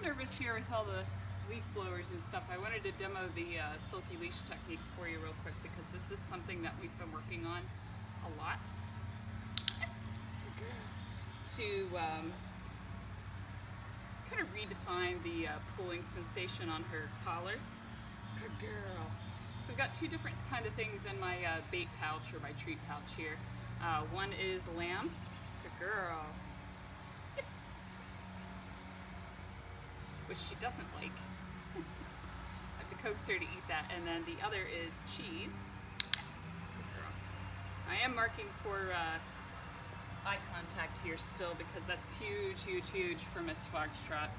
nervous here with all the leaf blowers and stuff. I wanted to demo the silky leash technique for you real quick because this is something that we've been working on a lot. Yes. To kind of redefine the pulling sensation on her collar. Good girl. So we've got two different kind of things in my bait pouch or my treat pouch here. One is lamb. Good girl. Yes. Which she doesn't like. I have to coax her to eat that. And then the other is cheese. Yes. Good girl. I am marking for eye contact here still because that's huge, huge, huge for Miss Foxtrot.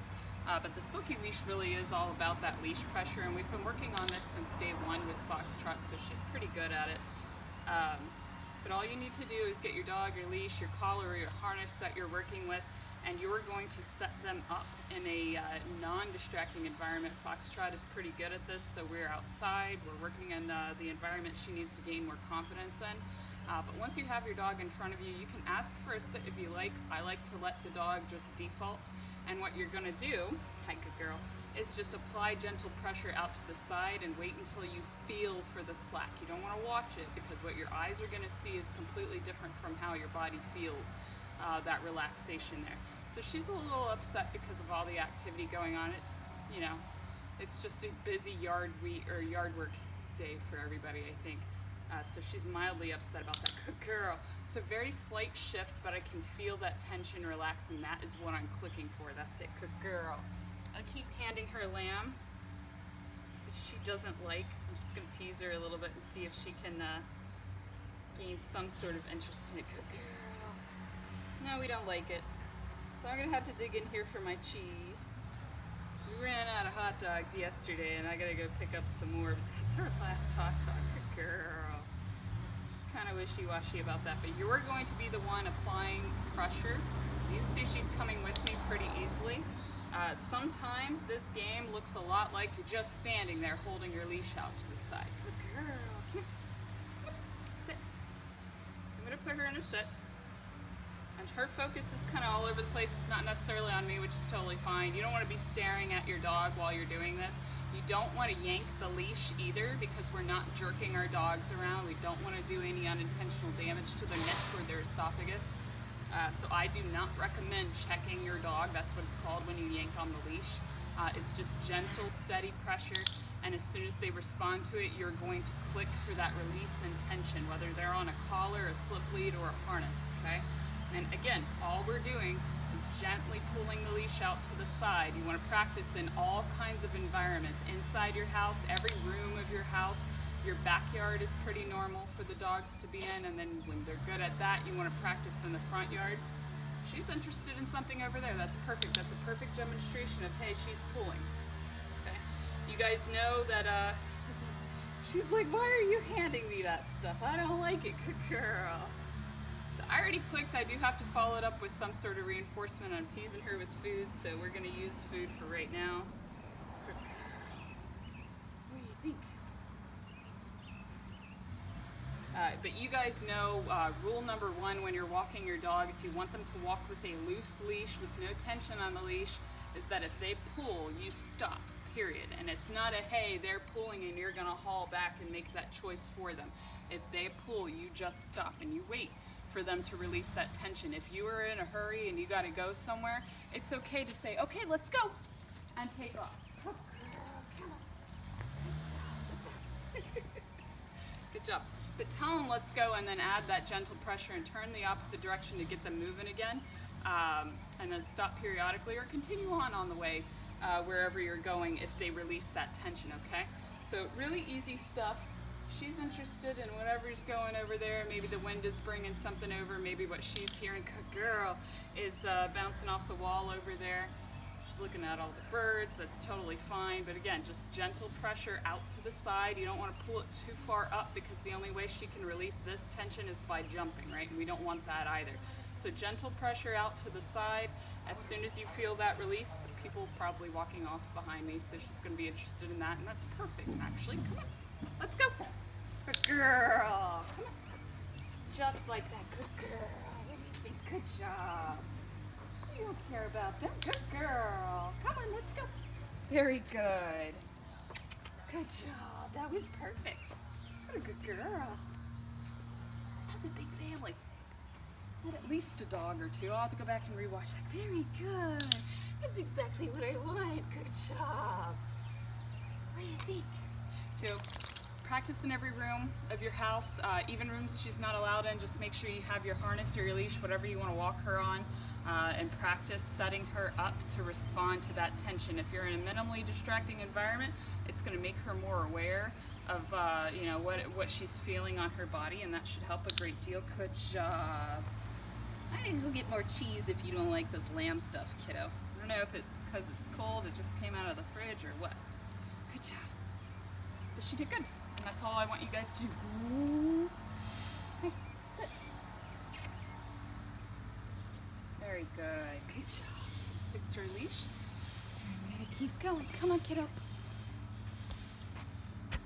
But the silky leash really is all about that leash pressure, and we've been working on this since day one with Foxtrot, so she's pretty good at it. But all you need to do is get your dog, your leash, your collar, or your harness that you're working with, and you're going to set them up in a non-distracting environment. Foxtrot is pretty good at this, so we're outside, we're working in the environment she needs to gain more confidence in. But once you have your dog in front of you, you can ask for a sit if you like. I like to let the dog just default. And what you're gonna do, hi good girl, is just apply gentle pressure out to the side and wait until you feel for the slack. You don't wanna watch it because what your eyes are gonna see is completely different from how your body feels, that relaxation there. So she's a little upset because of all the activity going on. It's, you know, it's just a busy yard work day for everybody, I think. So she's mildly upset about that. Good girl. So very slight shift, but I can feel that tension relax, and that is what I'm clicking for. That's it. Good girl. I keep handing her lamb, which she doesn't like. I'm just going to tease her a little bit and see if she can gain some sort of interest in it. Good girl. No, we don't like it. So I'm going to have to dig in here for my cheese. We ran out of hot dogs yesterday, and I got to go pick up some more, but that's our last hot dog. Good girl. Kind of wishy-washy about that, but you're going to be the one applying pressure. You can see she's coming with me pretty easily. Sometimes this game looks a lot like you're just standing there holding your leash out to the side. Good girl. Come here. Sit. So I'm going to put her in a sit. And her focus is kind of all over the place. It's not necessarily on me, which is totally fine. You don't want to be staring at your dog while you're doing this. You don't want to yank the leash either because we're not jerking our dogs around. We don't want to do any unintentional damage to their neck or their esophagus. So I do not recommend checking your dog. That's what it's called when you yank on the leash. It's just gentle, steady pressure. And as soon as they respond to it, you're going to click for that release and tension, whether they're on a collar, a slip lead, or a harness, okay? And again, all we're doing is gently pulling the leash out to the side. You want to practice in all kinds of environments. Inside your house, every room of your house. Your backyard is pretty normal for the dogs to be in, and then when they're good at that, you want to practice in the front yard. She's interested in something over there. That's perfect. That's a perfect demonstration of, hey, she's pulling. Okay. You guys know that she's like, why are you handing me that stuff? I don't like it. Good girl. I already clicked. I do have to follow it up with some sort of reinforcement. I'm teasing her with food, so we're going to use food for right now. Good girl. What do you think? But you guys know rule number one when you're walking your dog, if you want them to walk with a loose leash with no tension on the leash, is that if they pull, you stop, period. And it's not a, hey, they're pulling and you're going to haul back and make that choice for them. If they pull, you just stop and you wait for them to release that tension. If you are in a hurry and you got to go somewhere, it's okay to say, okay, let's go, and take off. Good job. But tell them let's go and then add that gentle pressure and turn the opposite direction to get them moving again, and then stop periodically or continue on the way wherever you're going if they release that tension, okay? So really easy stuff. She's interested in whatever's going over there. Maybe the wind is bringing something over. Maybe what she's hearing, good girl, is bouncing off the wall over there. She's looking at all the birds. That's totally fine. But again, just gentle pressure out to the side. You don't want to pull it too far up because the only way she can release this tension is by jumping, right? And we don't want that either. So gentle pressure out to the side. As soon as you feel that release, the people probably walking off behind me, so she's going to be interested in that. And that's perfect, actually. Come on. Let's go. Good girl. Come on. Just like that. Good girl. What do you think? Good job. You don't care about them. Good girl. Come on, let's go. Very good. Good job. That was perfect. What a good girl. That's a big family. Had at least a dog or two. I'll have to go back and rewatch that. Very good. That's exactly what I want. Good job. What do you think? So, practice in every room of your house. Even rooms she's not allowed in, just make sure you have your harness or your leash, whatever you want to walk her on, and practice setting her up to respond to that tension. If you're in a minimally distracting environment, it's going to make her more aware of you know, what she's feeling on her body, and that should help a great deal. Good job. I can go get more cheese if you don't like this lamb stuff, kiddo. I don't know if it's because it's cold, it just came out of the fridge, or what. Good job. But she did good. And that's all I want you guys to do. Hey, sit. Very good. Good job. Fix her leash. I'm gonna keep going. Come on, kiddo.